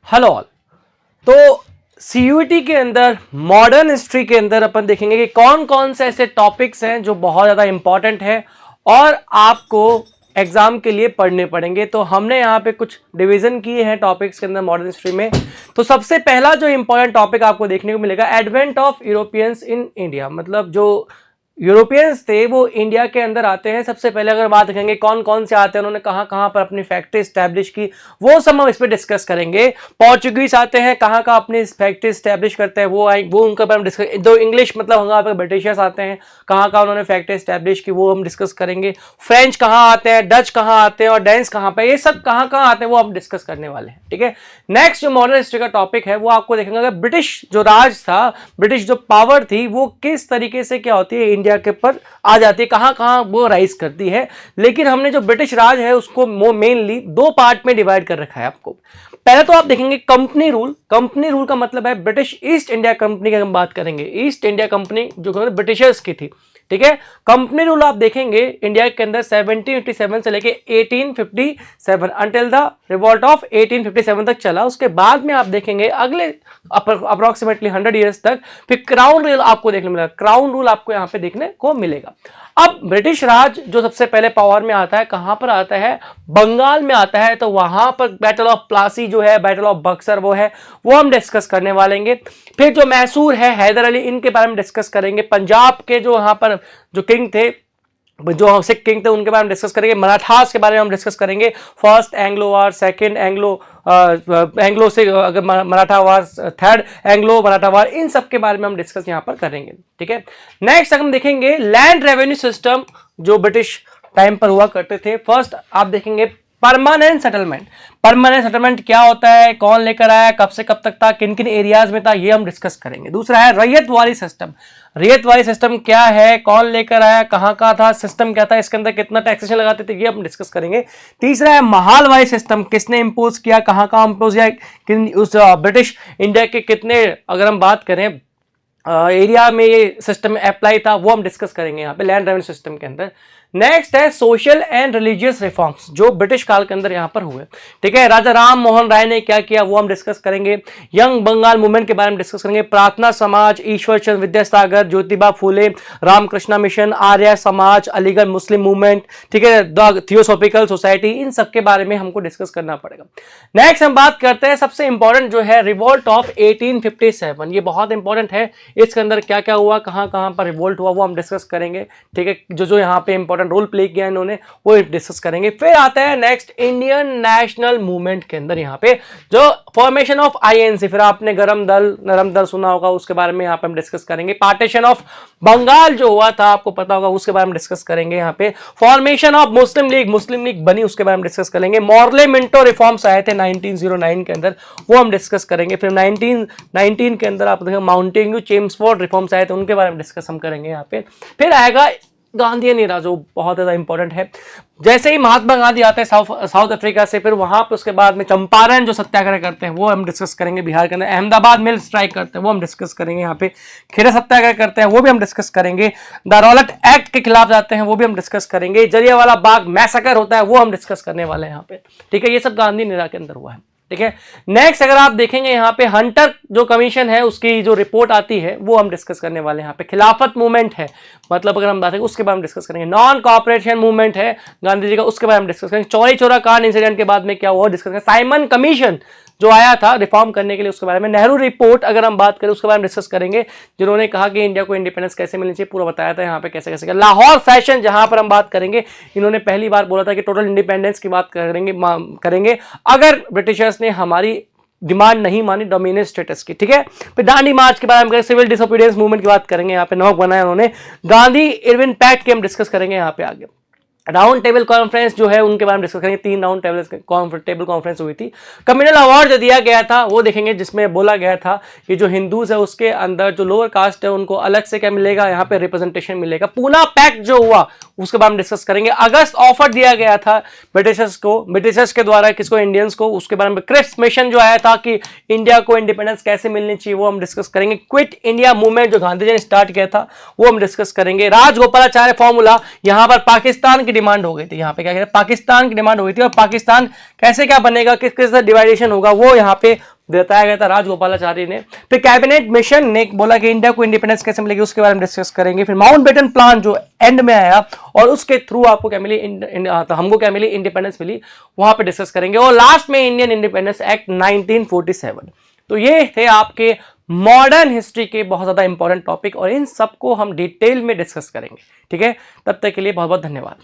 Hello all. तो CUET के अंदर मॉडर्न हिस्ट्री के अंदर अपन देखेंगे कि कौन कौन से ऐसे टॉपिक्स हैं जो बहुत ज़्यादा इंपॉर्टेंट है और आपको एग्जाम के लिए पढ़ने पड़ेंगे। तो हमने यहाँ पे कुछ डिवीजन किए हैं टॉपिक्स के अंदर मॉडर्न हिस्ट्री में। तो सबसे पहला जो इंपॉर्टेंट टॉपिक आपको देखने को मिलेगा, advent of Europeans in India. मतलब जो यूरोपियंस थे वो इंडिया के अंदर आते हैं। सबसे पहले अगर बात करेंगे कौन कौन से आते हैं, उन्होंने कहाँ कहाँ पर अपनी फैक्ट्री स्टैब्लिश की, वो सब हम इस पर डिस्कस करेंगे। पोर्चुगीज आते हैं, कहाँ कहाँ अपनी फैक्ट्री स्टैब्लिश करते हैं, वो उनका पर हम डिस्कस। दो इंग्लिश मतलब वहाँ पर ब्रिटिशर्स आते हैं, कहाँ कहाँ उन्होंने फैक्ट्री स्टैब्लिश की, वो हम डिस्कस करेंगे। फ्रेंच कहाँ आते हैं, डच कहाँ आते हैं और डेंस कहाँ पे, ये सब कहाँ कहाँ आते हैं वो हम डिस्कस करने वाले हैं। ठीक है। नेक्स्ट जो मॉडर्न हिस्ट्री का टॉपिक है वो आपको देखेंगे ब्रिटिश जो राज था, ब्रिटिश जो पावर थी वो किस तरीके से क्या होती है इंडिया के ऊपर आ जाती है, कहां कहां वो राइज करती है। लेकिन हमने जो ब्रिटिश राज है उसको मेनली दो पार्ट में डिवाइड कर रखा है आपको। पहले तो आप देखेंगे कंपनी रूल। कंपनी रूल का मतलब है ब्रिटिश ईस्ट इंडिया कंपनी की हम बात करेंगे। ईस्ट इंडिया कंपनी जो ब्रिटिशर्स की थी, ठीक है। कंपनी रूल आप देखेंगे इंडिया के अंदर 1787 से लेके 1857 अंटिल द रिवॉल्ट ऑफ 1857 तक चला। उसके बाद में आप देखेंगे अगले अप्रोक्सीमेटली 100 ईयर्स तक फिर क्राउन रूल आपको देखने मिलेगा। क्राउन रूल आपको यहां पे देखने को मिलेगा। अब ब्रिटिश राज जो सबसे पहले पावर में आता है, कहां पर आता है, बंगाल में आता है। तो वहां पर बैटल ऑफ प्लासी जो है, बैटल ऑफ बक्सर वो है, वो हम डिस्कस करने वालेंगे। फिर जो मैसूर है, हैदर अली, इनके बारे में डिस्कस करेंगे। पंजाब के जो वहां पर जो किंग थे, जो सिख किंग थे, उनके बारे में डिस्कस करेंगे। मराठास के बारे में हम डिस्कस करेंगे। फर्स्ट एंग्लो वार, सेकंड एंग्लो से अगर मराठा वार, थर्ड एंग्लो मराठा वार, इन सब के बारे में हम डिस्कस यहां पर करेंगे। ठीक है। नेक्स्ट हम देखेंगे लैंड रेवेन्यू सिस्टम जो ब्रिटिश टाइम पर हुआ करते थे। फर्स्ट आप देखेंगे परमानेंट सेटलमेंट। परमानेंट सेटलमेंट क्या होता है, कौन लेकर आया, कब से कब तक था, किन किन एरियाज में था, ये हम डिस्कस करेंगे। दूसरा है रैयतवाड़ी सिस्टम। रैयतवाड़ी सिस्टम क्या है, कौन लेकर आया, कहां का था, सिस्टम क्या था, इसके अंदर कितना टैक्सेशन लगाते थे, ये हम डिस्कस करेंगे। तीसरा है महालवाड़ी सिस्टम, किसने इंपोज किया, कहां कहां इंपोज किया, उस ब्रिटिश इंडिया के कितने अगर हम बात करें एरिया में ये सिस्टम अप्लाई था, वो हम डिस्कस करेंगे यहाँ पे लैंड रेवेन्यू सिस्टम के अंदर। नेक्स्ट है सोशल एंड रिलीजियस रिफॉर्म्स जो ब्रिटिश काल के अंदर यहां पर हुए। ठीक है। राजा राम मोहन राय ने क्या किया वो हम डिस्कस करेंगे। यंग बंगाल मूवमेंट के बारे में डिस्कस करेंगे। प्रार्थना समाज, ईश्वर चंद्र विद्यासागर, ज्योतिबा फूले, रामकृष्णा मिशन, आर्य समाज, अलीगढ़ मुस्लिम मूवमेंट, ठीक है, द थियोसॉफिकल सोसाइटी, इन सब के बारे में हमको डिस्कस करना पड़ेगा। नेक्स्ट हम बात करते हैं सबसे इंपॉर्टेंट जो है रिवोल्ट ऑफ 1857। ये बहुत इंपॉर्टेंट है। इसके अंदर क्या क्या हुआ, कहां कहां पर रिवोल्ट हुआ, वो हम डिस्कस करेंगे। ठीक है। जो जो यहाँ पे इंपॉर्टेंट रोल प्ले किया इन्होंने वो डिस्कस करेंगे। फिर आता है नेक्स्ट इंडियन नेशनल मूवमेंट के अंदर यहाँ पे जो फॉर्मेशन ऑफ आईएनसी, फिर आपने गरम दल नरम दल सुना होगा, उसके बारे में यहाँ पे हम डिस्कस करेंगे। पार्टीशन ऑफ बंगाल जो हुआ था आपको पता होगा, उसके बारे में डिस्कस करेंगे। यहाँ पे फॉर्मेशन ऑफ मुस्लिम लीग बनी, उसके बारे में डिस्कस करेंगे। मॉर्ले मिंटो रिफॉर्म्स आए थे 1909 के अंदर, वो हम डिस्कस करेंगे। फिर 1919 के अंदर आप देखेंगे माउंटेन्यू चेम्सफोर्ड रिफॉर्म्स आए थे, उनके बारे में डिस्कस हम करेंगे यहाँ पे। फिर आएगा गांधीयन एरा जो बहुत ज्यादा इंपॉर्टेंट है। जैसे ही महात्मा गांधी आते हैं साउथ अफ्रीका से, फिर वहां पर उसके बाद में चंपारण जो सत्याग्रह करते हैं वो हम डिस्कस करेंगे। बिहार के अंदर अहमदाबाद मिल स्ट्राइक करते हैं वो हम डिस्कस करेंगे। यहाँ पे खेड़ा सत्याग्रह करते हैं वो भी हम डिस्कस करेंगे। द रॉलेट एक्ट के खिलाफ जाते हैं वो भी हम डिस्कस करेंगे। जलियांवाला बाग मैसेकर होता है वो हम डिस्कस करने वाले हैं यहाँ पे। ठीक है। ये सब गांधी एरा के अंदर हुआ है। ठीक है। नेक्स्ट अगर आप देखेंगे यहाँ पे हंटर जो कमीशन है उसकी जो रिपोर्ट आती है वो हम डिस्कस करने वाले हैं। यहाँ पे खिलाफत मूवमेंट है, मतलब अगर हम बात करें उसके बारे में डिस्कस करेंगे। नॉन कॉपरेशन मूवमेंट है गांधी जी का, उसके बारे में डिस्कस करेंगे। चौरी चौरा कांड इंसिडेंट के बाद में क्या हुआ डिस्कस करेंगे। साइमन कमीशन जो आया था रिफॉर्म करने के लिए, उसके बारे में। नेहरू रिपोर्ट अगर हम बात करें उसके बारे में डिस्कस करेंगे, जिन्होंने कहा कि इंडिया को इंडिपेंडेंस कैसे मिलनी चाहिए पूरा बताया था यहाँ पे कैसे कैसे। लाहौर फैशन जहां पर हम बात करेंगे, इन्होंने पहली बार बोला था कि टोटल इंडिपेंडेंस की बात करेंगे अगर ब्रिटिशर्स ने हमारी डिमांड नहीं मानी डोमिनेंट स्टेटस की। ठीक है। फिर दांडी मार्च के बारे में, सिविल डिसोबीडियंस मूवमेंट की बात करेंगे। यहाँ पे नमक बनाया उन्होंने। गांधी इरविन पैक्ट के हम डिस्कस करेंगे यहाँ पे आगे। राउंड टेबल कॉन्फ्रेंस जो है उनके बारे में डिस्कस करेंगे। 3 राउंड टेबल कॉन्फ्रेंस हुई थी। कम्युनल अवार्ड जो दिया गया था वो देखेंगे, जिसमें बोला गया था कि जो हिंदूज है उसके अंदर जो लोअर कास्ट है उनको अलग से क्या मिलेगा, यहाँ पे रिप्रेजेंटेशन मिलेगा। पूना पैक्ट जो हुआ उसके बारे में डिस्कस करेंगे। अगस्त ऑफर दिया गया था ब्रिटिशर्स के द्वारा किसको, इंडियंस को, उसके बारे में। क्रिप्स मिशन जो आया था कि इंडिया को इंडिपेंडेंस कैसे मिलनी चाहिए वो हम डिस्कस करेंगे। क्विट इंडिया मूवमेंट जो गांधी जी ने स्टार्ट किया था वो हम डिस्कस करेंगे। राजगोपालाचार्य फॉर्मूला, यहां पर पाकिस्तान की डिमांड हो गई थी। यहाँ पे क्या कहते हैं, पाकिस्तान की डिमांड हुई थी, और पाकिस्तान कैसे क्या बनेगा, किस किस डिवाइडेशन होगा वो यहाँ पे बताया गया था राजगोपालाचारी ने। फिर कैबिनेट मिशन ने बोला कि इंडिया को इंडिपेंडेंस कैसे मिलेगी, उसके बारे में डिस्कस करेंगे। फिर माउंटबेटन प्लान जो एंड में आया और उसके थ्रू आपको क्या मिली, तो हमको क्या मिली, इंडिपेंडेंस मिली, वहां पे डिस्कस करेंगे। और लास्ट में इंडियन इंडिपेंडेंस एक्ट 1947। तो ये थे आपके मॉडर्न हिस्ट्री के बहुत ज्यादा इंपॉर्टेंट टॉपिक और इन सबको हम डिटेल में डिस्कस करेंगे। ठीक है, तब तक के लिए बहुत बहुत धन्यवाद।